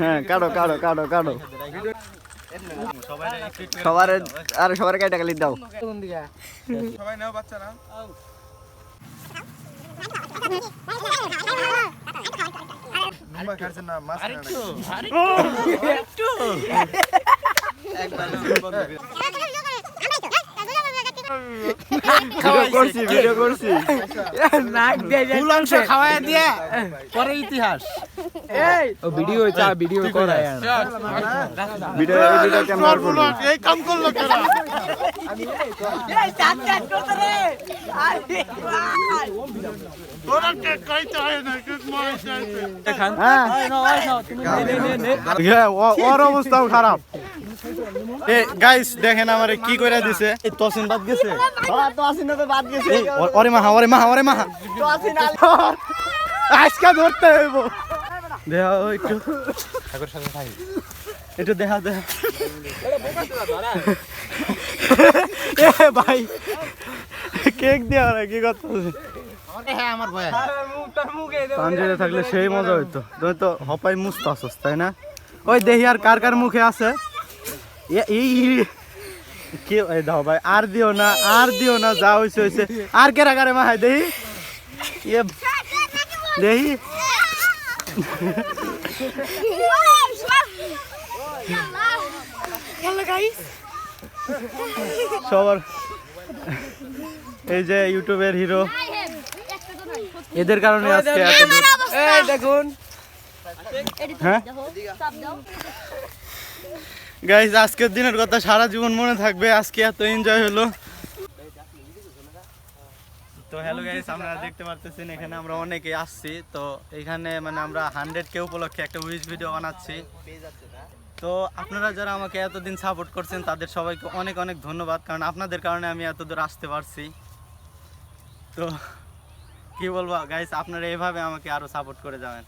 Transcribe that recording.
হ্যাঁ কাটো কাটো কাটো কাটো সবার আরে সবার কাটা গালি দাও সবাই নাও বাচ্চারা নুম্বা খাচ্ছেন না মাছ আরেকটু একবার ভিডিও করছি নাক দিয়ে ফুল অংশ খাওয়ায় দিয়ে পরে ইতিহাস এই ও ভিডিও চা ভিডিও করায় ভিডিও ক্যামেরা করব এই কাম করলো কেন এই চাট চাট করতে রে আরে ভাই তোরা কে কইতে হয় না কিস মারা চাইছে দেখান হ্যাঁ তুমি নে ওর অবস্থাও খারাপ গাইস দেখেন আমারে কি কইরা দিছে এই তসিন বাদ গেছে তসিন বাদ গেছে ওরে মাহা তসিন আজকে ধরতে হইব দেখা একটু ঠাকুর সাথে থাকি একটু দেখা এ ভাই কেক দিয়া না কি কথা হ্যাঁ আমার ভাই পাঞ্জাবে থাকলে সেই মজা হইতো তুমি তো হপাই মুস্ত আসছ তাই না ওই দেখি আর কার কার মুখে আছে এই কি দাও ভাই আর দিও না যা হইছে আর কেরা কারে মাহাই দেখি দেখি সবার এই যে ইউটিউবের হিরো এদের কারণে আজকে এই দেখুন হ্যাঁ গাইস আজকের দিনের কথা সারা জীবন মনে থাকবে আজকে এত এনজয় হলো তো হ্যালো গাইস আপনারা দেখতে পারতেছেন এখানে আমরা অনেকে আসছি তো এখানে মানে আমরা 100K উপলক্ষে একটা উইশ ভিডিও বানাচ্ছি তো আপনারা যারা আমাকে এতদিন সাপোর্ট করছেন তাদের সবাইকে অনেক অনেক ধন্যবাদ কারণ আপনাদের কারণে আমি এত দূর আসতে পারছি তো কি বলবো গাইস আপনারা এভাবে আমাকে আরো সাপোর্ট করে যাবেন